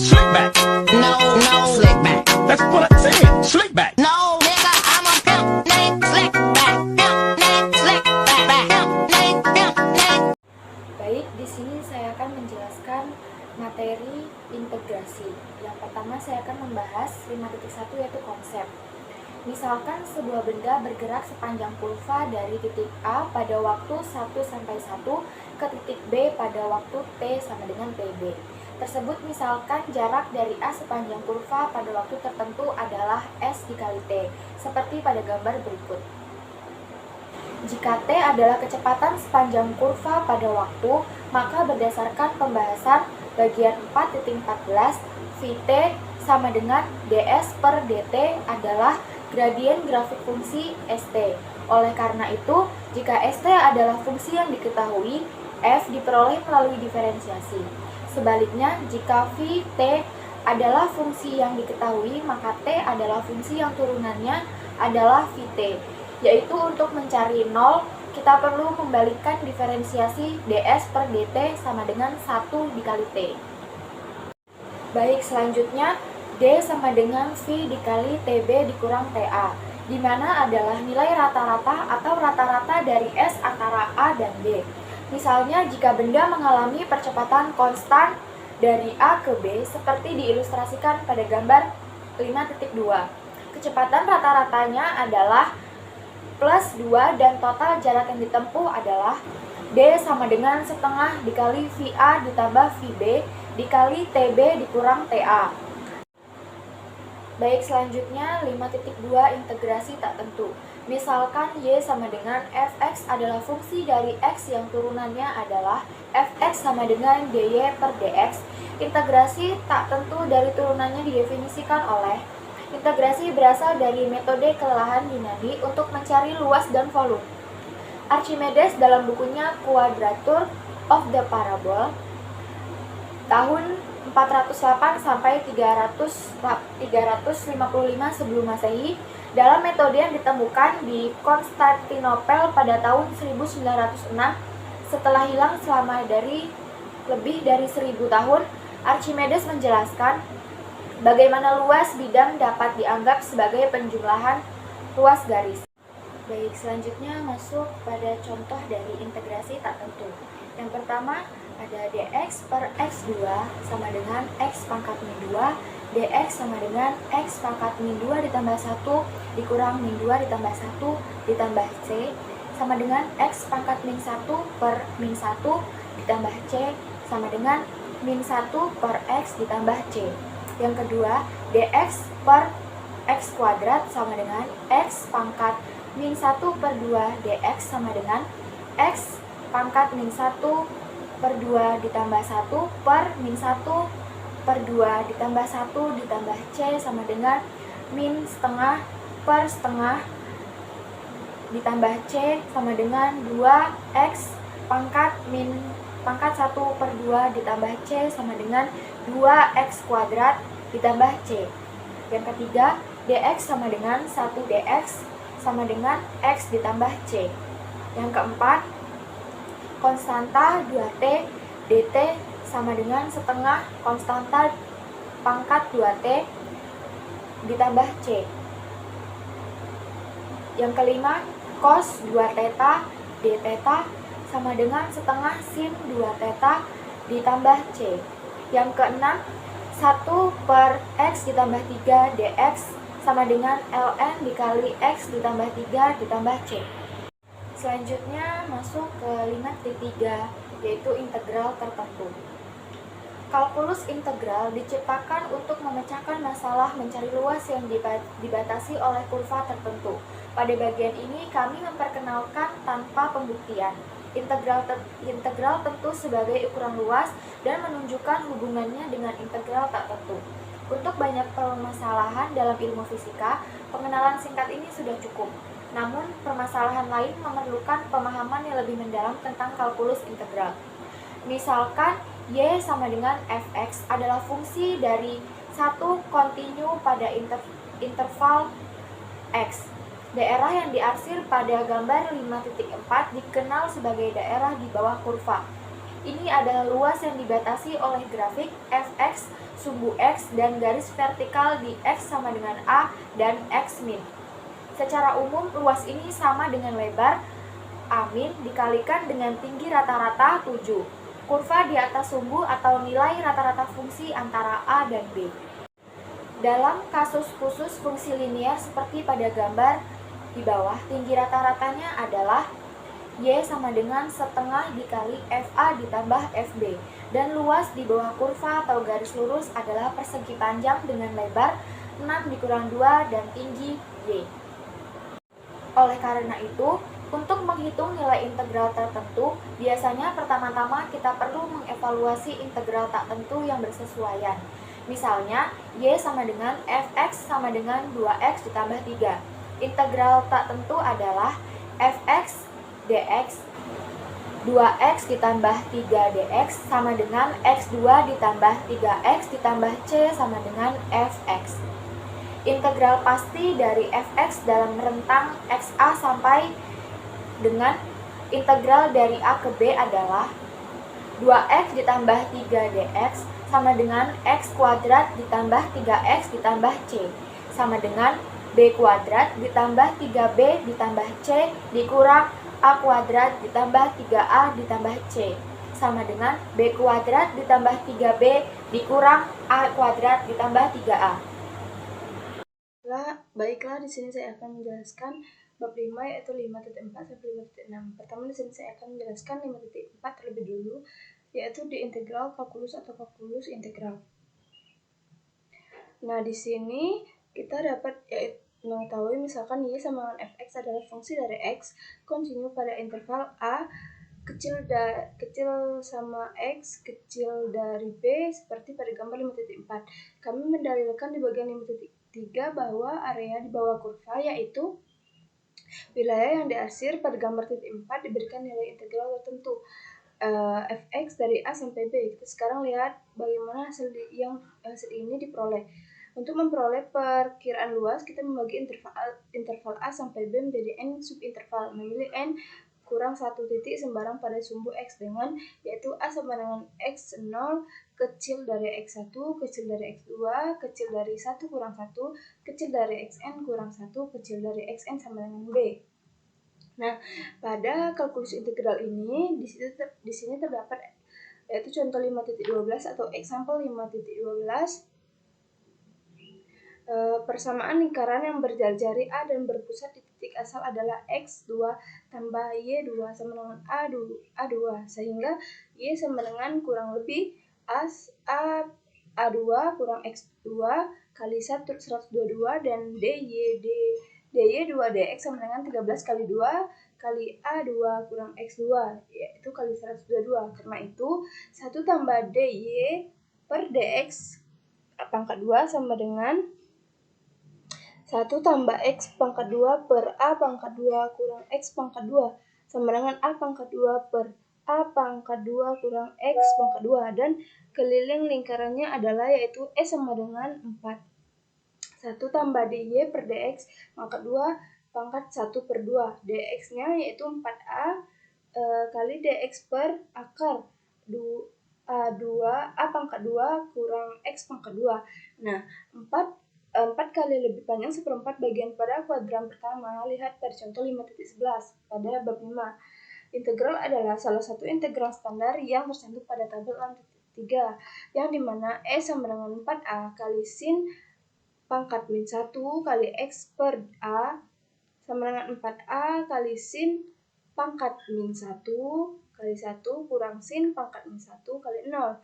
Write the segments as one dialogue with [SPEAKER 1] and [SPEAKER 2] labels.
[SPEAKER 1] Slick back.
[SPEAKER 2] No, no, slick back.
[SPEAKER 1] That's what I said. Slick back.
[SPEAKER 2] No, nigga, I'm a pimp named Slick back. Pimp named Slick back. Pimp named.
[SPEAKER 3] Baik, di sini saya akan menjelaskan materi integrasi. Yang pertama saya akan membahas 5.1 yaitu konsep. Misalkan sebuah benda bergerak sepanjang kurva dari titik A pada waktu 1 sampai 1 ke titik B pada waktu T sama dengan TB. Tersebut misalkan jarak dari A sepanjang kurva pada waktu tertentu adalah S dikali T, seperti pada gambar berikut. Jika T adalah kecepatan sepanjang kurva pada waktu, maka berdasarkan pembahasan bagian 4.14, Vt sama dengan ds per dt adalah gradien grafik fungsi St. Oleh karena itu, jika St adalah fungsi yang diketahui, f diperoleh melalui diferensiasi. Sebaliknya, jika Vt adalah fungsi yang diketahui, maka T adalah fungsi yang turunannya adalah Vt. Yaitu untuk mencari 0, kita perlu membalikkan diferensiasi ds per dt sama dengan 1 dikali T. Baik, selanjutnya D sama dengan V dikali TB dikurang TA, di mana adalah nilai rata-rata atau rata-rata dari S antara A dan B. Misalnya, jika benda mengalami percepatan konstan dari A ke B, seperti diilustrasikan pada gambar 5.2. Kecepatan rata-ratanya adalah plus 2 dan total jarak yang ditempuh adalah D sama dengan setengah dikali VA ditambah VB dikali TB dikurang TA. Baik, selanjutnya 5.2 integrasi tak tentu. Misalkan Y sama dengan Fx adalah fungsi dari X yang turunannya adalah Fx sama dengan dy per dx. Integrasi tak tentu dari turunannya didefinisikan oleh integrasi berasal dari metode kelelahan dinami untuk mencari luas dan volume. Archimedes dalam bukunya Quadrature of the Parabole tahun 408 sampai 355 sebelum Masehi dalam metode yang ditemukan di Konstantinopel pada tahun 1906 setelah hilang selama lebih dari 1000 tahun. Archimedes menjelaskan bagaimana luas bidang dapat dianggap sebagai penjumlahan ruas garis. Baik, selanjutnya masuk pada contoh dari integrasi tak tentu. Yang pertama ada dx per x2 sama dengan x pangkat min 2, dx sama dengan x pangkat min 2 ditambah 1 dikurang min 2 ditambah 1 ditambah c sama dengan x pangkat min 1 per min 1 ditambah c sama dengan min 1 per x ditambah c. Yang kedua, dx per x kuadrat sama dengan x pangkat min 1 per 2 dx sama dengan x pangkat min 1 per 2 ditambah 1 per min 1 per 2 ditambah 1 ditambah c sama dengan min setengah per setengah ditambah c sama dengan 2x pangkat 1 per 2 ditambah c sama dengan 2x kuadrat ditambah c. Yang ketiga, dx sama dengan 1 dx sama dengan x ditambah c. Yang keempat, konstanta 2t dt sama dengan setengah konstanta pangkat 2t ditambah c. Yang kelima, cos 2 theta d theta sama dengan setengah sin 2 theta ditambah c. Yang keenam, 1 per x ditambah 3 dx sama dengan ln dikali x ditambah 3 ditambah c. Selanjutnya masuk ke 5.3 yaitu integral tertentu. Kalkulus integral diciptakan untuk memecahkan masalah mencari luas yang dibatasi oleh kurva tertentu. Pada bagian ini kami memperkenalkan tanpa pembuktian integral tentu sebagai ukuran luas dan menunjukkan hubungannya dengan integral tak tentu. Untuk banyak permasalahan dalam ilmu fisika, pengenalan singkat ini sudah cukup. Namun, permasalahan lain memerlukan pemahaman yang lebih mendalam tentang kalkulus integral. Misalkan, y sama dengan fx adalah fungsi dari satu kontinu pada interval x. Daerah yang diarsir pada gambar 5.4 dikenal sebagai daerah di bawah kurva. Ini adalah luas yang dibatasi oleh grafik fx sumbu X dan garis vertikal di X sama dengan A dan X min. Secara umum, luas ini sama dengan lebar A min dikalikan dengan tinggi rata-rata 7. Kurva di atas sumbu atau nilai rata-rata fungsi antara A dan B. Dalam kasus khusus fungsi linear seperti pada gambar di bawah, tinggi rata-ratanya adalah Y sama dengan setengah dikali FA ditambah FB. Dan luas di bawah kurva atau garis lurus adalah persegi panjang dengan lebar 6 dikurang 2 dan tinggi Y. Oleh karena itu, untuk menghitung nilai integral tertentu, biasanya pertama-tama kita perlu mengevaluasi integral tak tentu yang bersesuaian. Misalnya, Y sama dengan Fx sama dengan 2x ditambah 3. Integral tak tentu adalah Fx dx 2x ditambah 3 dx sama dengan x2 ditambah 3x ditambah c sama dengan fx. Integral pasti dari fx dalam rentang xa sampai dengan integral dari a ke b adalah 2x ditambah 3 dx sama dengan x kuadrat ditambah 3x ditambah c sama dengan b kuadrat ditambah 3b ditambah c dikurang a kuadrat ditambah 3a ditambah c sama dengan b kuadrat ditambah 3b dikurang a kuadrat ditambah 3a.
[SPEAKER 4] Baiklah, di sini saya akan menjelaskan bab 5 yaitu 5.4 sampai 5.6. Pertama di sini saya akan menjelaskan 5.4 terlebih dulu, yaitu di integral kalkulus atau kalkulus integral. Nah, di sini kita dapat mengetahui misalkan Y sama dengan Fx adalah fungsi dari X kontinu pada interval A kecil sama X kecil dari B seperti pada gambar 5.4. Kami mendalilkan di bagian 5.3 bahwa area di bawah kurva yaitu wilayah yang diarsir pada gambar 4 diberikan nilai integral tertentu Fx dari A sampai B. Kita sekarang lihat bagaimana hasil ini diperoleh. Untuk memperoleh perkiraan luas, kita membagi interval A sampai B menjadi n subinterval. Memilih n kurang 1 titik sembarang pada sumbu X dengan, yaitu A sama dengan X0 kecil dari X1, kecil dari X2, kecil dari 1 kurang 1, kecil dari Xn kurang 1, kecil dari Xn sama dengan B. Nah, pada kalkulus integral ini, di sini terdapat yaitu contoh 5.12 atau example 5.12. Persamaan lingkaran yang berjari-jari A dan berpusat di titik asal adalah X2 tambah Y2 sama dengan A2 sehingga Y sama dengan kurang lebih A2 kurang X2 kali 122 dan dy2 dx sama dengan 13 kali 2 kali A2 kurang X2 yaitu kali 122. Karena itu 1 tambah dy per dx pangkat 2 sama dengan 1 tambah X pangkat 2 per A pangkat 2 kurang X pangkat 2 sama dengan A pangkat 2 per A pangkat 2 kurang X pangkat 2 dan keliling lingkarannya adalah yaitu S sama dengan 4. 1 tambah dy per dx pangkat 2 pangkat 1 per 2. dx-nya yaitu 4A kali dx per akar A2 A pangkat 2 kurang X pangkat 2. Nah, 4 kali lebih panjang seperempat bagian pada kuadran pertama. Lihat pada contoh 5.11 pada bab 5. Integral adalah salah satu integral standar yang tercantum pada tabel 6.3 yang dimana E sama dengan 4A kali sin pangkat min 1 kali X per A sama dengan 4A kali sin pangkat min 1 kali 1 kurang sin pangkat min 1 kali 0.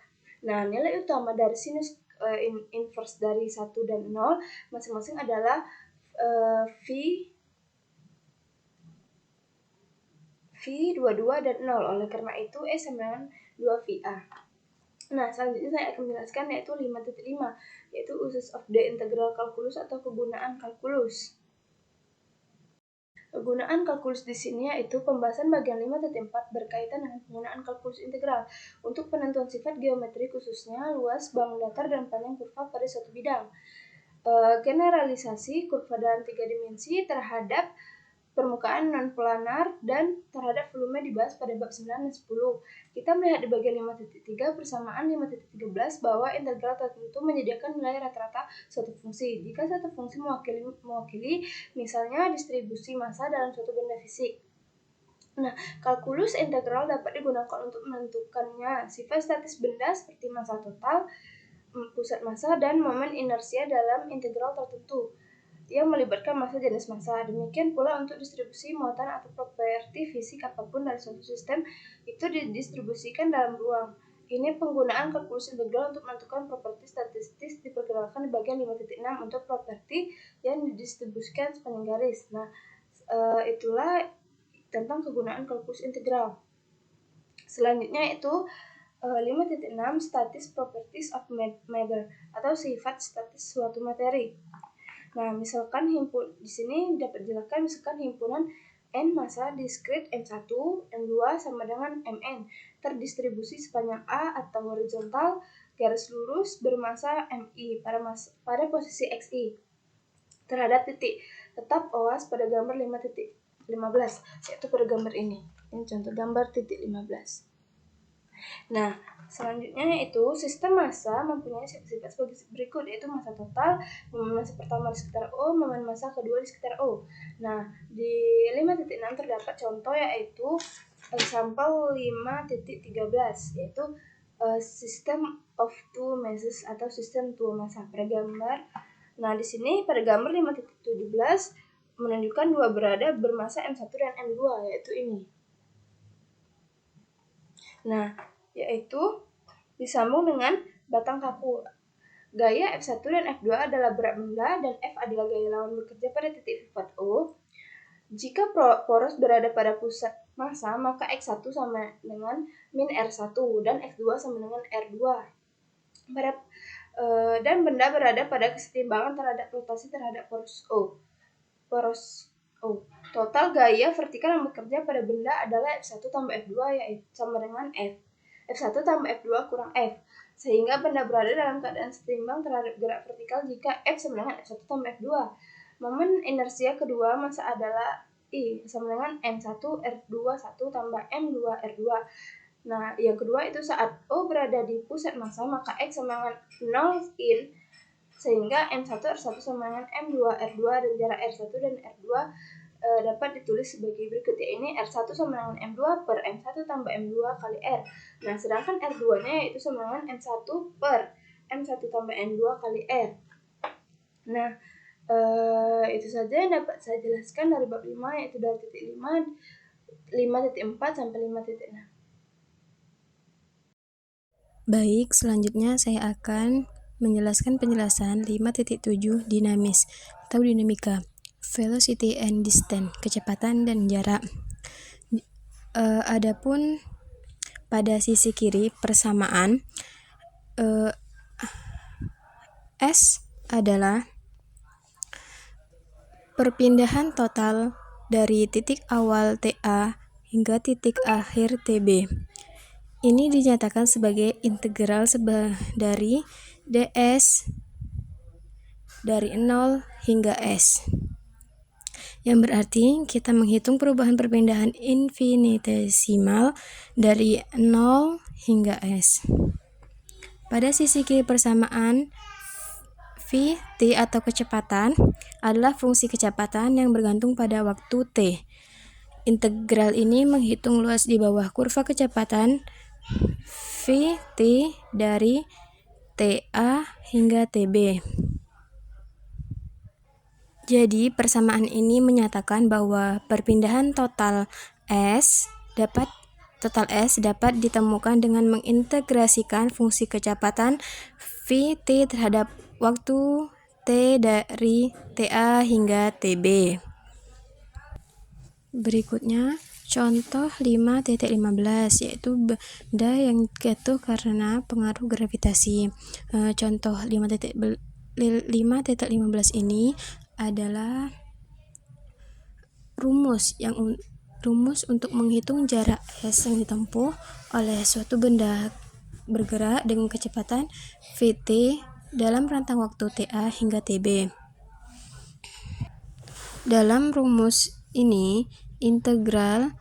[SPEAKER 4] Nah, nilai utama dari sinus inverse dari 1 dan 0 masing-masing adalah V22 dan 0. Oleh karena itu E sama dengan 2VA. Nah, selanjutnya saya akan menjelaskan yaitu 5.5 yaitu uses of the integral calculus atau kegunaan kalkulus. Kegunaan kalkulus di sini yaitu pembahasan bagian 5.4 berkaitan dengan penggunaan kalkulus integral untuk penentuan sifat geometri khususnya luas, bangun datar, dan panjang kurva pada suatu bidang. Generalisasi kurva dalam 3 dimensi terhadap permukaan non-planar, dan terhadap volume dibahas pada bab 9 dan 10. Kita melihat di bagian 5.3 persamaan 5.13 bahwa integral tertentu menyediakan nilai rata-rata suatu fungsi. Jika satu fungsi mewakili misalnya distribusi massa dalam suatu benda fisik. Nah, kalkulus integral dapat digunakan untuk menentukannya sifat statis benda seperti massa total, pusat massa, dan momen inersia dalam integral tertentu yang melibatkan massa jenis massa. Demikian pula untuk distribusi muatan atau properti fisik apapun dari suatu sistem itu didistribusikan dalam ruang. Ini penggunaan kalkulus integral untuk menentukan properti statistik diperkenalkan di bagian 5.6 untuk properti yang didistribusikan sepanjang garis. Nah, itulah tentang kegunaan kalkulus integral. Selanjutnya itu 5.6 statis properties of matter atau sifat statis suatu materi. Nah, misalkan di sini dapat dijelaskan misalkan himpunan N massa diskrit M1, M2 sama dengan Mn terdistribusi sepanjang A atau horizontal garis lurus bermassa Mi pada posisi Xi terhadap titik tetap OAS pada gambar 5.15, yaitu pada gambar ini. Ini contoh gambar titik 15. Nah, selanjutnya itu sistem massa mempunyai sifat sebagai berikut, yaitu massa total, momen massa pertama di sekitar O, momen massa kedua di sekitar O. Nah, di 5.6 terdapat contoh yaitu sampel 5.13, yaitu system of two masses atau sistem dua massa pada gambar. Nah, di sini pada gambar 5.17 menunjukkan dua berada bermassa M1 dan M2, yaitu ini. Nah, yaitu disambung dengan batang kaku. Gaya F1 dan F2 adalah berat benda dan F adalah gaya lawan bekerja pada titik pivot O. Jika poros berada pada pusat massa, maka X1 sama dengan min R1 dan X2 sama dengan R2. Dan benda berada pada kesetimbangan terhadap rotasi terhadap poros O. Total gaya vertikal yang bekerja pada benda adalah F1 tambah F2 yaitu sama dengan F1 tambah F2 kurang F, sehingga benda berada dalam keadaan setimbang terhadap gerak vertikal jika F sama dengan F1 tambah F2. Momen inersia kedua massa adalah I sama dengan M1 R2 1 tambah M2 R2. Nah, yang kedua itu saat O berada di pusat massa, maka X sama dengan 0 in, sehingga M1 R1 sama dengan M2 R2 dan jarak R1 dan R2 dapat ditulis sebagai berikut, yaitu R1 sama dengan M2 per M1 tambah M2 kali R. Nah, sedangkan R2-nya yaitu sama dengan M1 per M1 tambah M2 kali R. Nah, itu saja yang dapat saya jelaskan dari bab 5, yaitu dari titik 5.4 sampai 5.6.
[SPEAKER 5] Baik, selanjutnya saya akan menjelaskan penjelasan 5.7 dinamis atau dinamika. Velocity and distance, kecepatan dan jarak. Adapun pada sisi kiri persamaan, S adalah perpindahan total dari titik awal TA hingga titik akhir TB. Ini dinyatakan sebagai integral dari ds dari 0 hingga S. Yang berarti kita menghitung perubahan perpindahan infinitesimal dari 0 hingga S. Pada sisi kiri persamaan, Vt atau kecepatan adalah fungsi kecepatan yang bergantung pada waktu T. Integral ini menghitung luas di bawah kurva kecepatan Vt dari TA hingga Tb. Jadi, persamaan ini menyatakan bahwa perpindahan total S dapat ditemukan dengan mengintegrasikan fungsi kecepatan Vt terhadap waktu T dari TA hingga Tb. Berikutnya, contoh 5.15, yaitu benda yang jatuh karena pengaruh gravitasi. Contoh 5.15 ini adalah rumus untuk menghitung jarak S yang ditempuh oleh suatu benda bergerak dengan kecepatan Vt dalam rentang waktu TA hingga Tb. Dalam rumus ini integral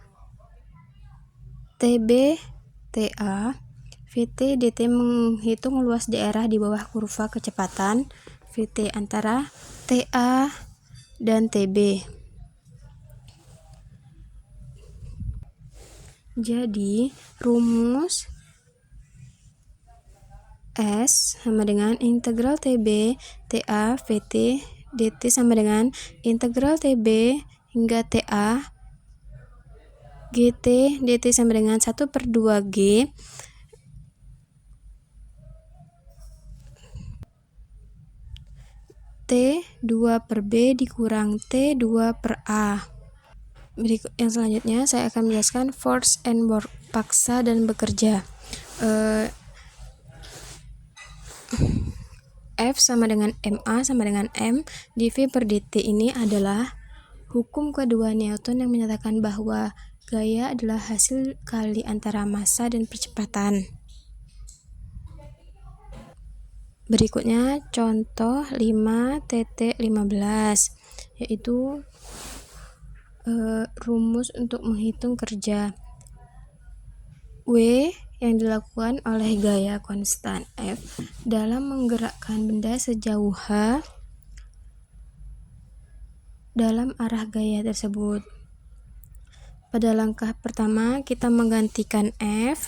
[SPEAKER 5] TB TA VT dt menghitung luas daerah di bawah kurva kecepatan VT antara TA dan TB. Jadi rumus S sama dengan integral TB TA VT dt sama dengan integral TB hingga TA GT dt sama dengan 1/2G T2/B dikurang T2/A. Berikut yang selanjutnya saya akan menjelaskan force and work, paksa dan bekerja. F sama dengan MA sama dengan M dV/dt ini adalah hukum kedua Newton yang menyatakan bahwa gaya adalah hasil kali antara massa dan percepatan. Berikutnya contoh 5.15 yaitu rumus untuk menghitung kerja W yang dilakukan oleh gaya konstan F dalam menggerakkan benda sejauh H dalam arah gaya tersebut. Pada langkah pertama kita menggantikan F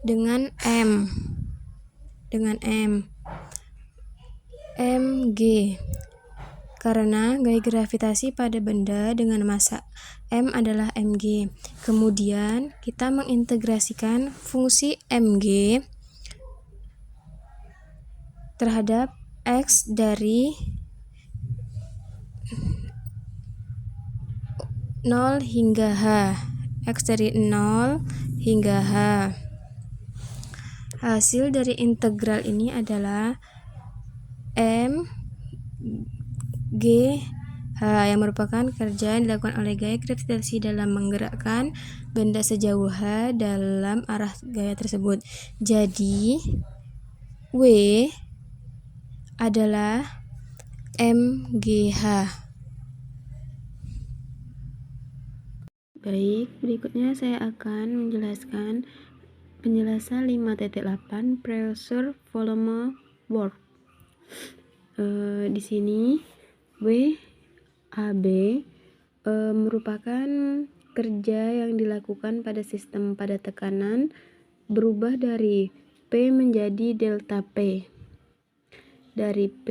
[SPEAKER 5] dengan M mg karena gaya gravitasi pada benda dengan massa m adalah mg. Kemudian kita mengintegrasikan fungsi mg terhadap x dari 0 hingga h. X dari 0 hingga h. Hasil dari integral ini adalah m g h yang merupakan kerja yang dilakukan oleh gaya gravitasi dalam menggerakkan benda sejauh h dalam arah gaya tersebut. Jadi W adalah mgh. Baik, berikutnya saya akan menjelaskan penjelasan 5.8 pressure, volume, work. Di sini WAB merupakan kerja yang dilakukan pada sistem pada tekanan berubah dari P menjadi delta P. Dari P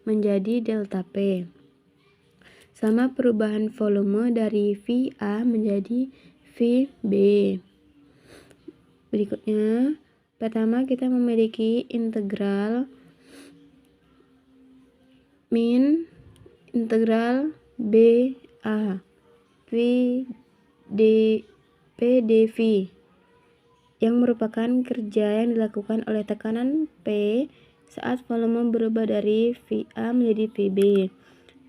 [SPEAKER 5] menjadi delta P. Sama perubahan volume dari VA menjadi VB. Berikutnya, pertama kita memiliki integral min integral BA PdV yang merupakan kerja yang dilakukan oleh tekanan P saat volume berubah dari VA menjadi VB.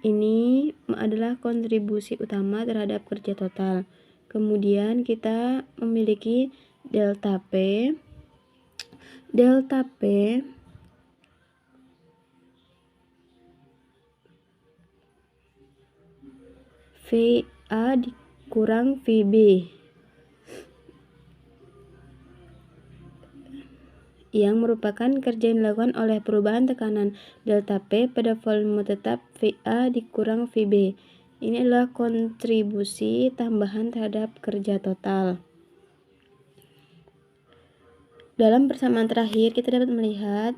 [SPEAKER 5] Ini adalah kontribusi utama terhadap kerja total. Kemudian kita memiliki delta P. Delta P VA dikurang VB yang merupakan kerja yang dilakukan oleh perubahan tekanan delta P pada volume tetap VA dikurang VB. Ini adalah kontribusi tambahan terhadap kerja total. Dalam persamaan terakhir kita dapat melihat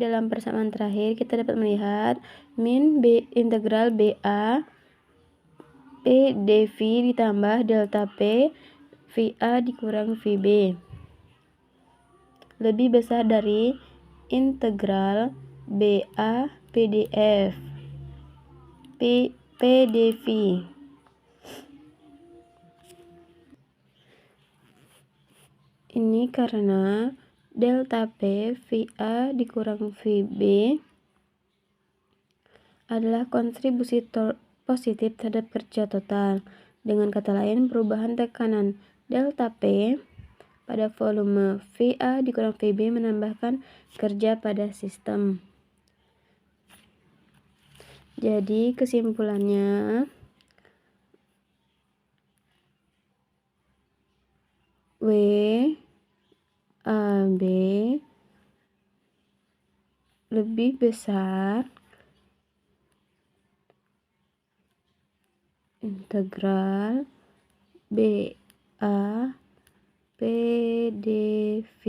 [SPEAKER 5] dalam persamaan terakhir kita dapat melihat min B integral BA P dV ditambah delta P VA dikurang VB lebih besar dari integral BA PdF PdV. Ini karena delta P VA dikurang VB adalah kontribusi positif terhadap kerja total. Dengan kata lain, perubahan tekanan delta P pada volume. VA dikurang VB menambahkan kerja pada sistem. Jadi kesimpulannya, WAB lebih besar integral BA PdV.